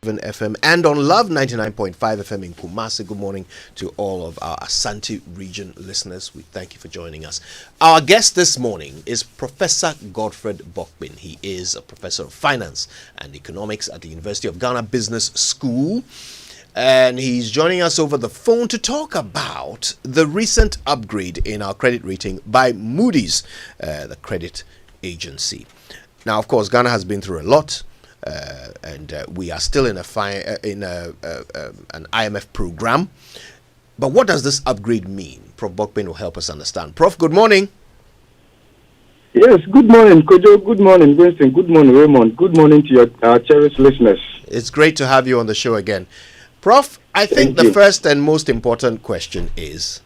FM and on Love 99.5 FM in Kumasi. Good morning to all of our Asante region listeners. We thank you for joining us. Our guest this morning is Professor Godfred Bokpin. He is a professor of finance and economics at the University of Ghana Business School. And he's joining us over the phone to talk about the recent upgrade in our credit rating by Moody's, the credit agency. Now, of course, Ghana has been through a lot. And we are still in an IMF program. But what does this upgrade mean? Prof. Bokpin will help us understand. Prof, good morning. Yes, good morning, Kojo. Good morning, Winston. Good morning, Raymond. Good morning to your cherished listeners. It's great to have you on the show again. Prof, I think the first and most important question is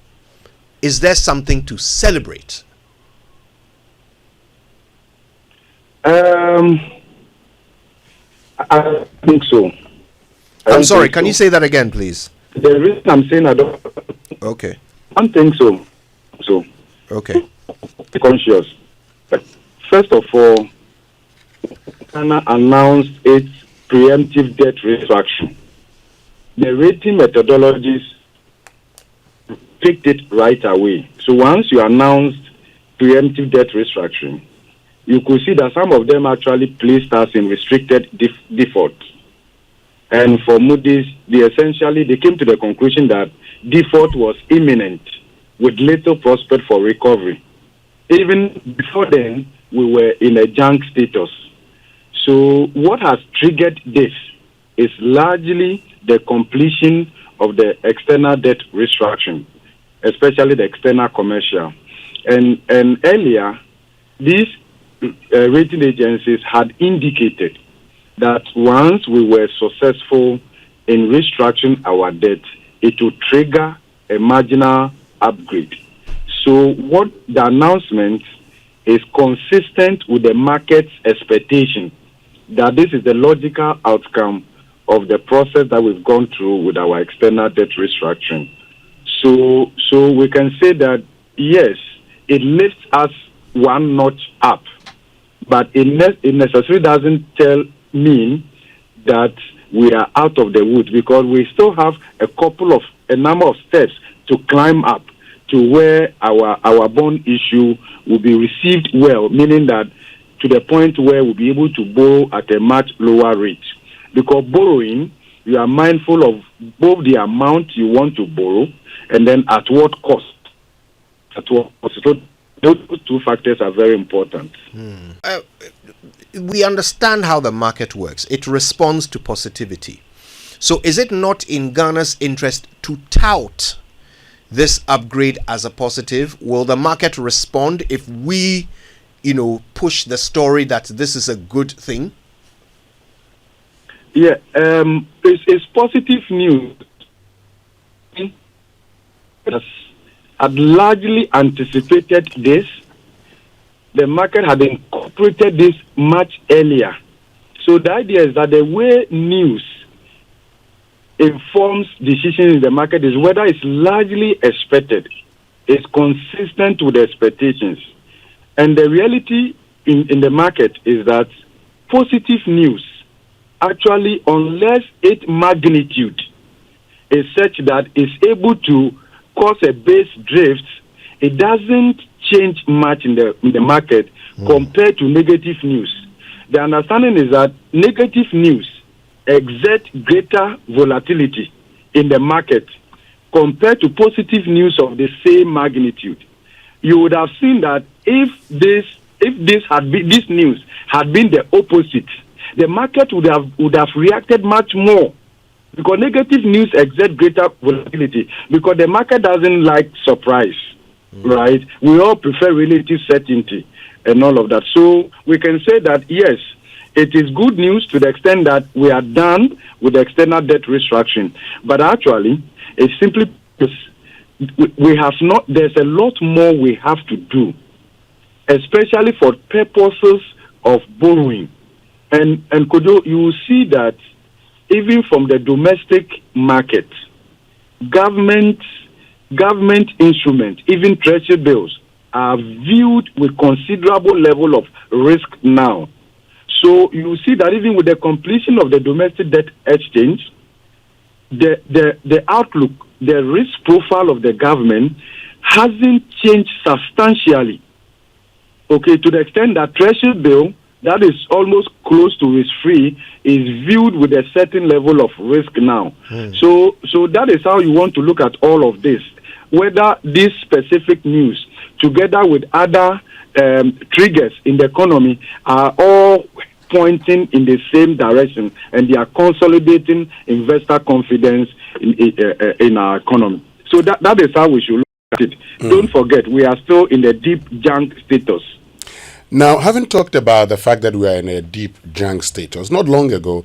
there something to celebrate? I think so. I'm sorry, can you say that again, please? The reason I'm saying I don't... Okay. I think so. Okay. Conscious. But first of all, Ghana announced its preemptive debt restructuring. The rating methodologies picked it right away. So once you announced preemptive debt restructuring, you could see that some of them actually placed us in restricted default. And for Moody's, they came to the conclusion that default was imminent with little prospect for recovery. Even before then, we were in a junk status. So what has triggered this is largely the completion of the external debt restructuring, especially the external commercial. And earlier, these rating agencies had indicated that once we were successful in restructuring our debt, it would trigger a marginal upgrade. So what the announcement is consistent with the market's expectation that this is the logical outcome of the process that we've gone through with our external debt restructuring. So we can say that, yes, it lifts us one notch up, but it necessarily doesn't mean that we are out of the woods, because we still have a number of steps to climb up to where our bond issue will be received well, meaning that to the point where we'll be able to borrow at a much lower rate. Because borrowing, you are mindful of both the amount you want to borrow and then at what cost. So those two factors are very important. We understand how the market works. It responds to positivity. So is it not in Ghana's interest to tout this upgrade as a positive? Will the market respond if we, push the story that this is a good thing? Yeah, it's positive news. Had largely anticipated this. The market had incorporated this much earlier. So the idea is that the way news informs decisions in the market is whether it's largely expected, it's consistent with the expectations. And the reality in the market is that positive news, actually, unless its magnitude is such that it's able to cause a base drift, it doesn't change much in the market compared to negative news. The understanding is that negative news exert greater volatility in the market compared to positive news of the same magnitude. You would have seen that if this news had been the opposite, the market would have reacted much more, because negative news exert greater volatility, because the market doesn't like surprise, right? We all prefer relative certainty and all of that. So we can say that, yes, it is good news to the extent that we are done with the external debt restructuring. But actually, it's simply because there's a lot more we have to do, especially for purposes of borrowing. And Kojo, you will see that even from the domestic market, government instruments, even treasury bills, are viewed with considerable level of risk now. So you see that even with the completion of the domestic debt exchange, the outlook, the risk profile of the government hasn't changed substantially. Okay, to the extent that Treasury bill that is almost close to risk-free is viewed with a certain level of risk now. So that is how you want to look at all of this. Whether this specific news, together with other triggers in the economy, are all pointing in the same direction, and they are consolidating investor confidence in our economy. So that is how we should look at it. Don't forget, we are still in the deep junk status. Now, having talked about the fact that we are in a deep junk status, not long ago,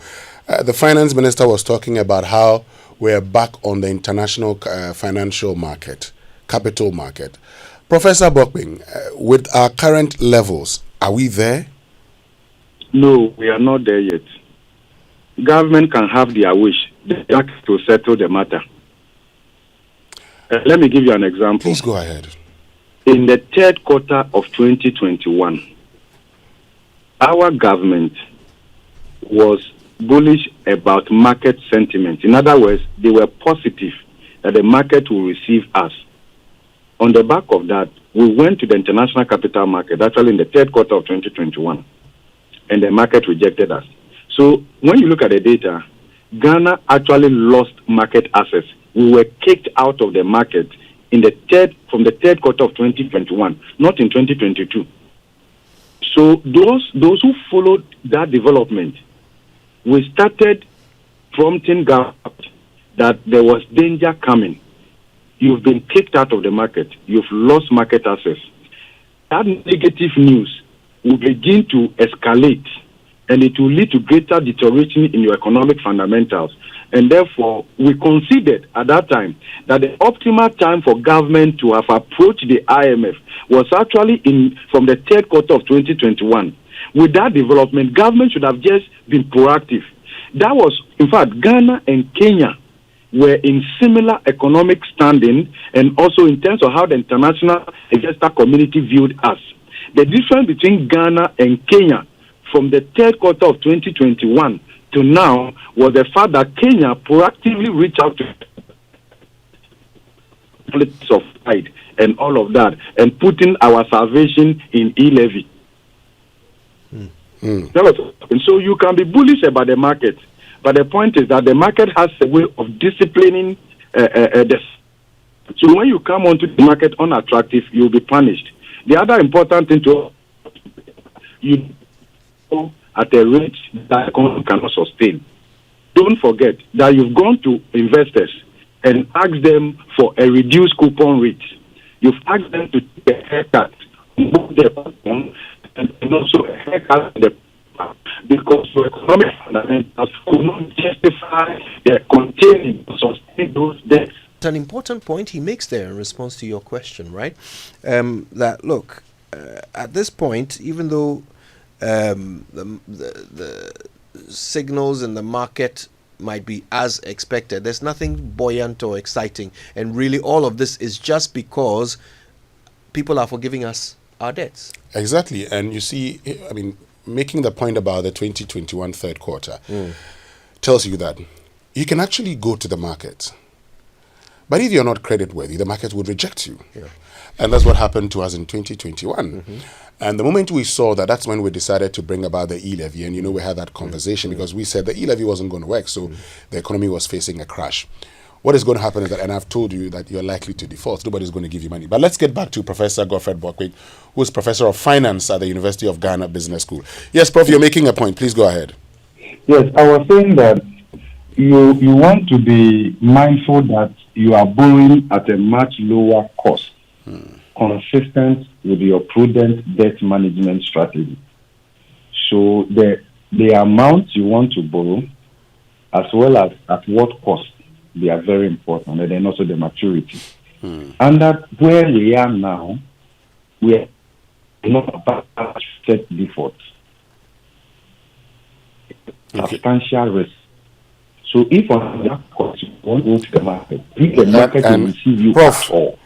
the finance minister was talking about how we're back on the international financial market, capital market. Professor Bokping, with our current levels, are we there? No, we are not there yet. Government can have their wish to settle the matter. Let me give you an example. Please go ahead. In the third quarter of 2021, our government was bullish about market sentiment. In other words, they were positive that the market will receive us. On the back of that, we went to the international capital market, actually in the third quarter of 2021, and the market rejected us. So when you look at the data, Ghana actually lost market access. We were kicked out of the market from the third quarter of 2021, not in 2022. So those who followed that development, we started prompting government that there was danger coming. You've been kicked out of the market. You've lost market access. That negative news will begin to escalate, and it will lead to greater deterioration in your economic fundamentals. And therefore, we considered at that time that the optimal time for government to have approached the IMF was actually from the third quarter of 2021. With that development, government should have just been proactive. That was, in fact, Ghana and Kenya were in similar economic standing, and also in terms of how the international investor community viewed us. The difference between Ghana and Kenya from the third quarter of 2021 to now was the fact that Kenya proactively reached out to politics of pride and all of that, and putting our salvation in e-levy. And so you can be bullish about the market, but the point is that the market has a way of disciplining this. So when you come onto the market unattractive, you'll be punished. The other important thing you go at a rate that economy cannot sustain. Don't forget that you've gone to investors and asked them for a reduced coupon rate. You've asked them to take a haircut on both their coupon and also a haircut on the because your economic fundamentals could not justify their continuing to sustain those debts. It's an important point he makes there in response to your question, right? That look, at this point, even though the signals in the market might be as expected, there's nothing buoyant or exciting, and really all of this is just because people are forgiving us our debts. Exactly. And you see, I mean, making the point about the 2021 third quarter tells you that you can actually go to the market, but if you're not creditworthy, the market would reject you. Yeah. And that's what happened to us in 2021. And the moment we saw that, that's when we decided to bring about the e-levy. And, you know, we had that conversation because we said the e-levy wasn't going to work. So the economy was facing a crash. What is going to happen is that, and I've told you that you're likely to default. Nobody's going to give you money. But let's get back to Professor Godfred Bokping, who's Professor of Finance at the University of Ghana Business School. Yes, Prof, you're making a point. Please go ahead. Yes, I was saying that you want to be mindful that you are borrowing at a much lower cost, consistent with your prudent debt management strategy. So the amount you want to borrow, as well as at what cost, they are very important, and then also the maturity. And that where we are now, we are not about set default. Substantial risk. So if on that cost you want to go to the market, if the market will receive you at all.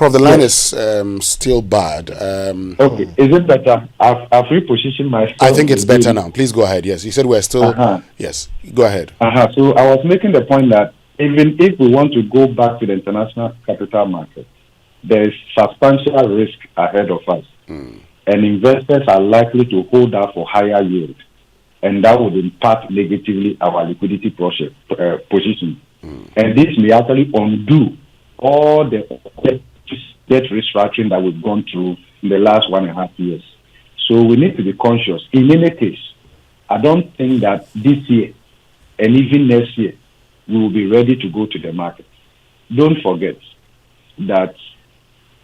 Prof, the line Yes. is still bad. Okay, is it better? I've repositioned myself. I think it's better now. Please go ahead. Yes, you said we're still. Yes, go ahead. So I was making the point that even if we want to go back to the international capital market, there is substantial risk ahead of us. And investors are likely to hold out for higher yield. And that would impact negatively our liquidity position. And this may actually undo all the debt restructuring that we've gone through in the last 1.5 years. So we need to be conscious. In any case, I don't think that this year and even next year we will be ready to go to the market. Don't forget that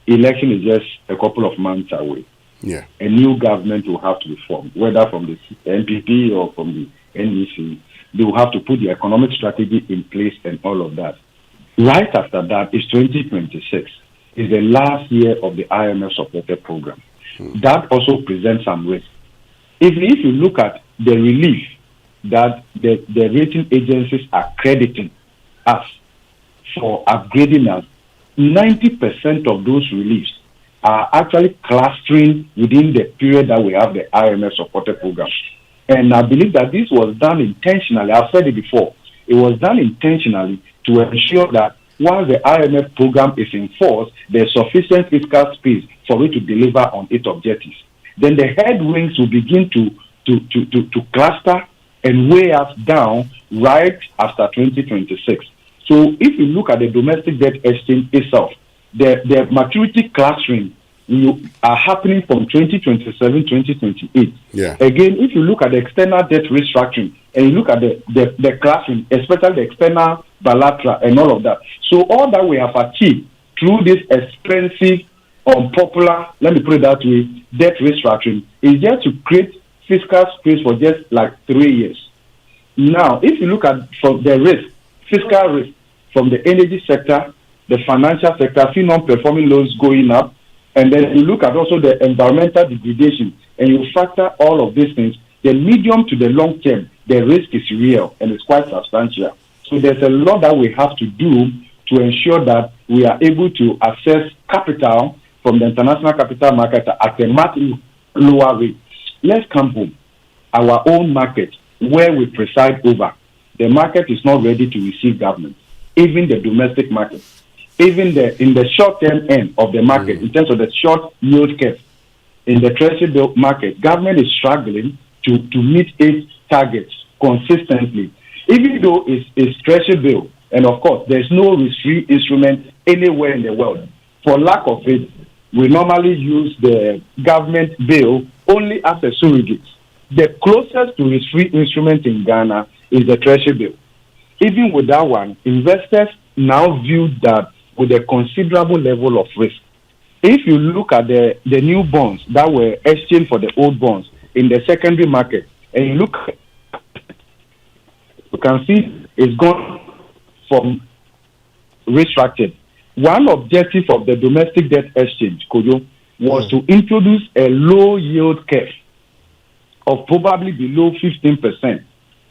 election is just a couple of months away. Yeah. A new government will have to be formed, whether from the NPP or from the NDC. They will have to put the economic strategy in place and all of that. Right after that is 2026. Is the last year of the IMF supported program. That also presents some risk. If you look at the relief that the rating agencies are crediting us for upgrading us, 90% of those reliefs are actually clustering within the period that we have the IMF supported program. And I believe that this was done intentionally. I've said it before. It was done intentionally to ensure that once the IMF program is in force, there's sufficient fiscal space for it to deliver on its objectives. Then the headwinds will begin to cluster and weigh us down right after 2026. So if you look at the domestic debt exchange itself, the maturity clustering are happening from 2027, 2028. Yeah. Again, if you look at the external debt restructuring and you look at the clustering, especially the external bilateral and all of that. So all that we have achieved through this expensive, unpopular, let me put it that way, debt restructuring is just to create fiscal space for just like 3 years. Now, if you look at from the risk, fiscal risk from the energy sector, the financial sector, see non-performing loans going up, and then you look at also the environmental degradation, and you factor all of these things, the medium to the long term, the risk is real and it's quite substantial. So there's a lot that we have to do to ensure that we are able to access capital from the international capital market at a much lower rate. Let's come home. Our own market, where we preside over, the market is not ready to receive government, even the domestic market. Even in the short-term end of the market, in terms of the short yield curve, in the treasury bill market, government is struggling to meet its targets consistently. Even though it's treasury bill, and of course, there's no risk-free instrument anywhere in the world. For lack of it, we normally use the government bill only as a surrogate. The closest to risk-free instrument in Ghana is the treasury bill. Even with that one, investors now view that with a considerable level of risk. If you look at the new bonds that were exchanged for the old bonds in the secondary market, and you look, you can see it's gone from restructured. One objective of the domestic debt exchange, Kojo, was to introduce a low yield curve of probably below 15%.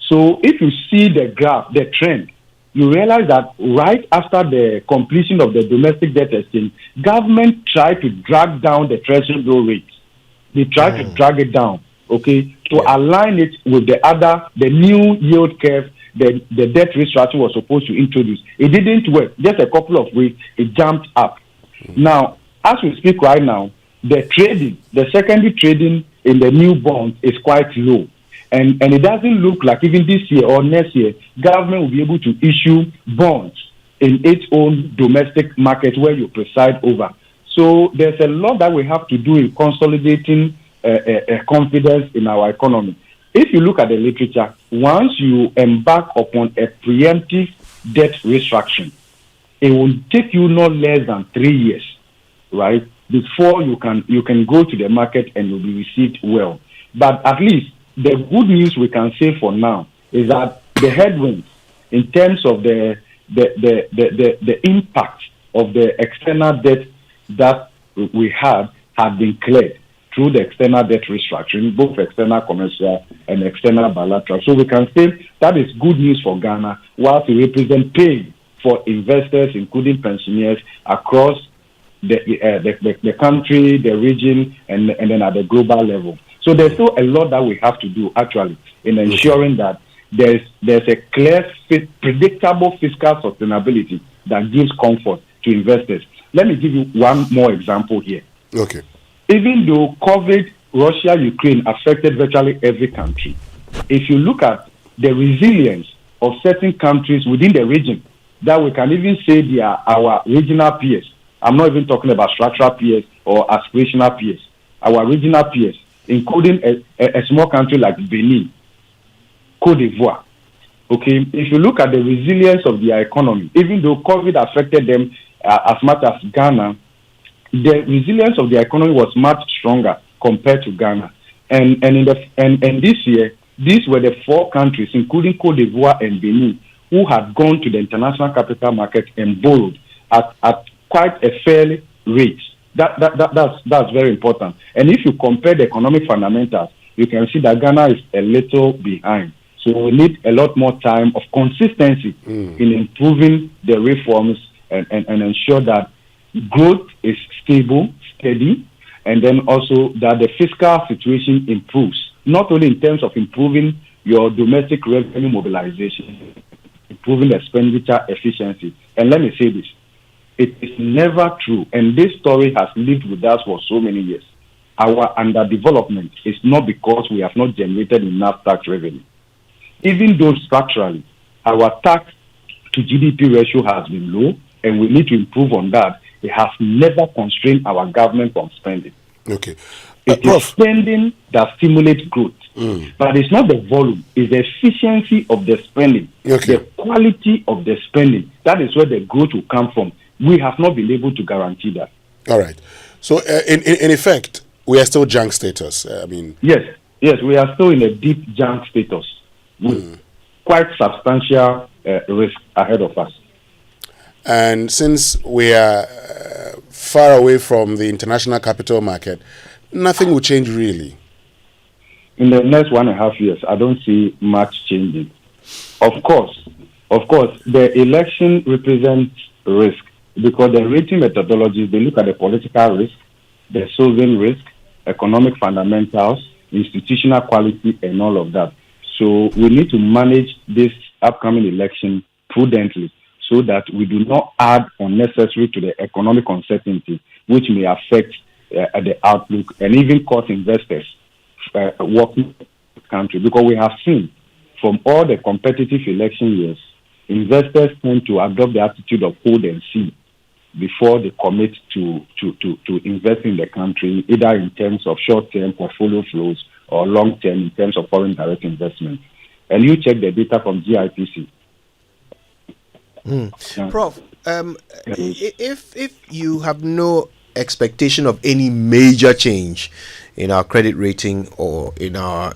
So if you see the graph, the trend, you realize that right after the completion of the domestic debt exchange, government tried to drag down the treasury bill rate. They tried to drag it down, to align it with the new yield curve the debt restructuring was supposed to introduce. It didn't work. Just a couple of weeks, it jumped up. Now, as we speak right now, the secondary trading in the new bonds is quite low. And it doesn't look like even this year or next year, government will be able to issue bonds in its own domestic market where you preside over. So there's a lot that we have to do in consolidating confidence in our economy. If you look at the literature, once you embark upon a preemptive debt restructuring, it will take you not less than 3 years, right, before you can go to the market and you'll be received well. But at least the good news we can say for now is that the headwinds in terms of the impact of the external debt that we have been cleared through the external debt restructuring, both external commercial and external bilateral. So we can say that is good news for Ghana, whilst it represents pain for investors, including pensioners, across the country, the region, and then at the global level. So there's still a lot that we have to do actually in ensuring that there's a clear, predictable fiscal sustainability that gives comfort to investors. Let me give you one more example here. Okay. Even though COVID, Russia, Ukraine affected virtually every country, if you look at the resilience of certain countries within the region, that we can even say they are our regional peers. I'm not even talking about structural peers or aspirational peers. Our regional peers, including a small country like Benin, Cote d'Ivoire. Okay, if you look at the resilience of their economy, even though COVID affected them as much as Ghana, the resilience of the economy was much stronger compared to Ghana. And this year, these were the 4 countries, including Cote d'Ivoire and Benin, who had gone to the international capital market and borrowed at quite a fair rate. That's very important. And if you compare the economic fundamentals, you can see that Ghana is a little behind. So we need a lot more time of consistency in improving the reforms and ensure that growth is stable, steady, and then also that the fiscal situation improves, not only in terms of improving your domestic revenue mobilization, improving expenditure efficiency. And let me say this, it is never true, and this story has lived with us for so many years. Our underdevelopment is not because we have not generated enough tax revenue. Even though structurally, our tax to GDP ratio has been low, and we need to improve on that, it has never constrained our government from spending. Okay. It is spending that stimulates growth. But it's not the volume, it's the efficiency of the spending, the quality of the spending. That is where the growth will come from. We have not been able to guarantee that. All right. So, in effect, we are still junk status. Yes, we are still in a deep junk status with quite substantial risk ahead of us. And since we are far away from the international capital market, nothing will change really. In the next 1.5 years, I don't see much changing. Of course, the election represents risk because the rating methodologies, they look at the political risk, the sovereign risk, economic fundamentals, institutional quality, and all of that. So we need to manage this upcoming election prudently so that we do not add unnecessary to the economic uncertainty, which may affect the outlook and even cause investors working in the country. Because we have seen from all the competitive election years, investors tend to adopt the attitude of hold and see before they commit to invest in the country, either in terms of short-term portfolio flows or long-term in terms of foreign direct investment. And you check the data from GIPC. Prof, if you have no expectation of any major change in our credit rating or in our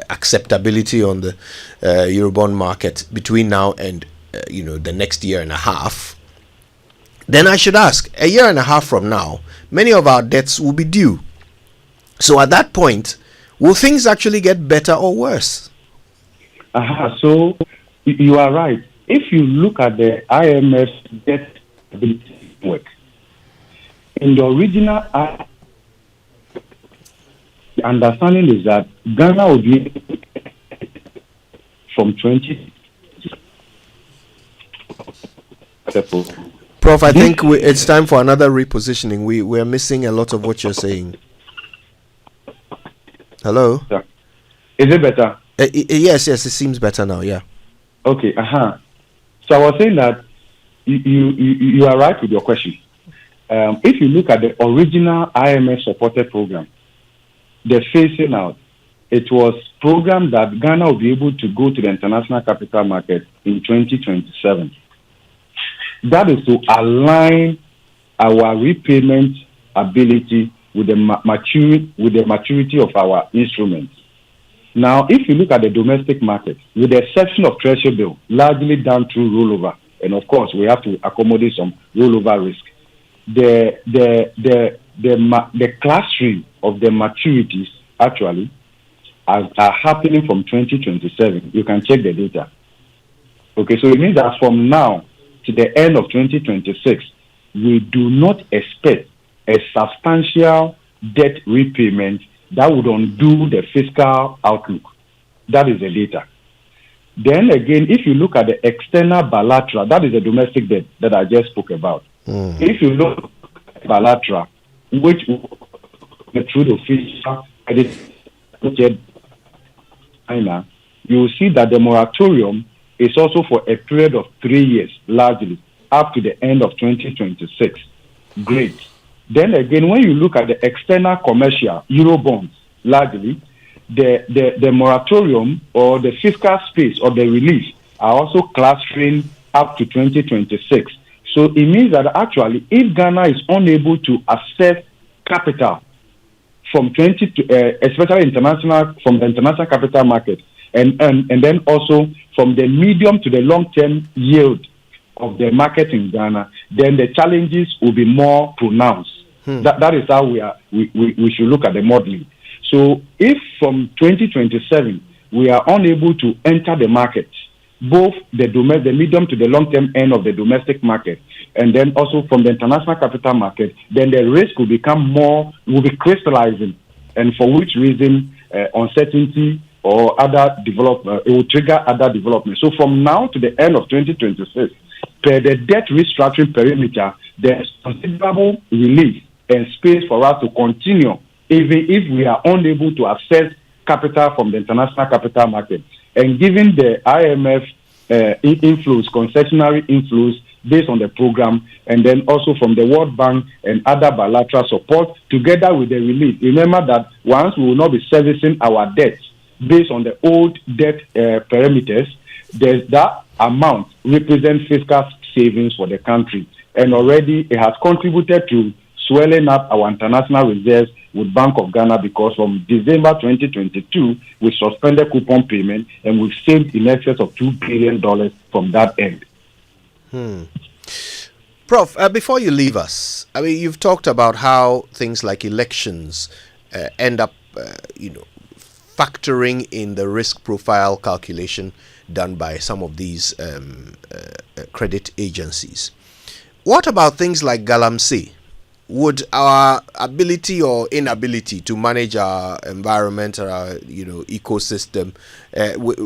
acceptability on the Eurobond market between now and the next year and a half, then I should ask, a year and a half from now, many of our debts will be due. So at that point, will things actually get better or worse? So you are right. If you look at the IMF debt work, in the original, the understanding is that Ghana will be from 20. Prof, I think it's time for another repositioning. We're missing a lot of what you're saying. Hello? Is it better? Yes, it seems better now, yeah. Okay, So I was saying that you are right with your question. If you look at the original IMF supported program, the phasing out, it was programmed that Ghana will be able to go to the international capital market in 2027. That is to align our repayment ability with the maturity of our instruments. Now, if you look at the domestic market, with the exception of Treasury bill, largely done through rollover, and of course we have to accommodate some rollover risk. The clustering of the maturities actually are happening from 2027. You can check the data. Okay, so it means that from now to the end of 2026, we do not expect a substantial debt repayment that would undo the fiscal outlook. That is the data. Then again, if you look at the external bilateral, that is the domestic debt that I just spoke about. If you look at bilateral, which through the fiscal credit China, you will see that the moratorium is also for a period of 3 years, largely, up to the end of 2026. Great. Then again, when you look at the external commercial Eurobonds, largely, the moratorium or the fiscal space or the relief are also clustering up to 2026. So it means that actually, if Ghana is unable to access capital from especially from the international capital market, and then also from the medium to the long-term yield of the market in Ghana, then the challenges will be more pronounced. That is how we should look at the modeling. So if from 2027 we are unable to enter the market, both the medium to the long-term end of the domestic market, and then also from the international capital market, then the risk will be crystallizing, and for which reason uncertainty or other development, it will trigger other development. So from now to the end of 2026, per the debt restructuring perimeter, there is considerable relief and space for us to continue, even if we are unable to access capital from the international capital market. And given the IMF inflows, concessionary inflows based on the program, and then also from the World Bank and other bilateral support, together with the relief. Remember that once we will not be servicing our debts based on the old debt parameters, there's that amount represents fiscal savings for the country. And already it has contributed to swelling up our international reserves with Bank of Ghana, because from December 2022, we suspended coupon payment and we've saved in excess of $2 billion from that end. Prof, before you leave us, I mean, you've talked about how things like elections end up, factoring in the risk profile calculation done by some of these credit agencies. What about things like Galamsey? Would our ability or inability to manage our environment or our ecosystem,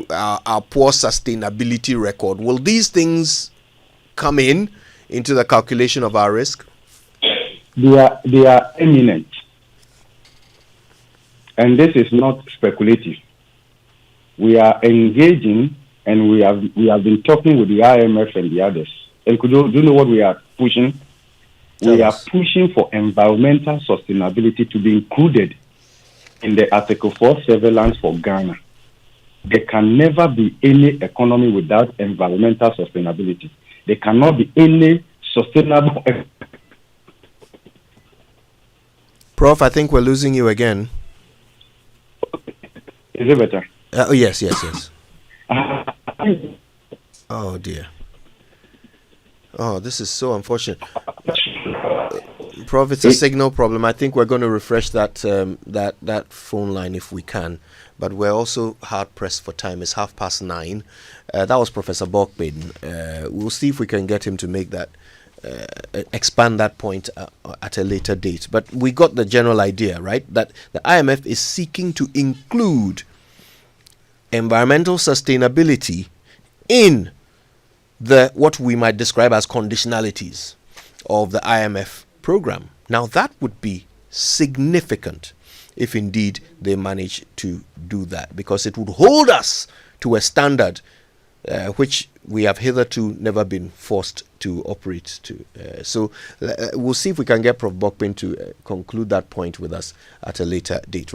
our poor sustainability record, will these things come into the calculation of our risk? They are imminent, and this is not speculative. We are engaging, and we have been talking with the IMF and the others. And do you know what we are pushing? We are pushing for environmental sustainability to be included in the Article 4 surveillance for Ghana. There can never be any economy without environmental sustainability. There cannot be any sustainable. Prof, I think we're losing you again. Is it better? Yes. Oh dear. Oh, this is so unfortunate. Prof, it's a signal problem. I think we're going to refresh that that phone line if we can. But we're also hard pressed for time. It's 9:30. That was Professor Bokbeden. We'll see if we can get him to make that, expand that point at a later date. But we got the general idea, right? That the IMF is seeking to include environmental sustainability in the what we might describe as conditionalities of the IMF program. Now that would be significant if indeed they manage to do that, because it would hold us to a standard which we have hitherto never been forced to operate to. So we'll see if we can get Prof. Bokbeden to conclude that point with us at a later date.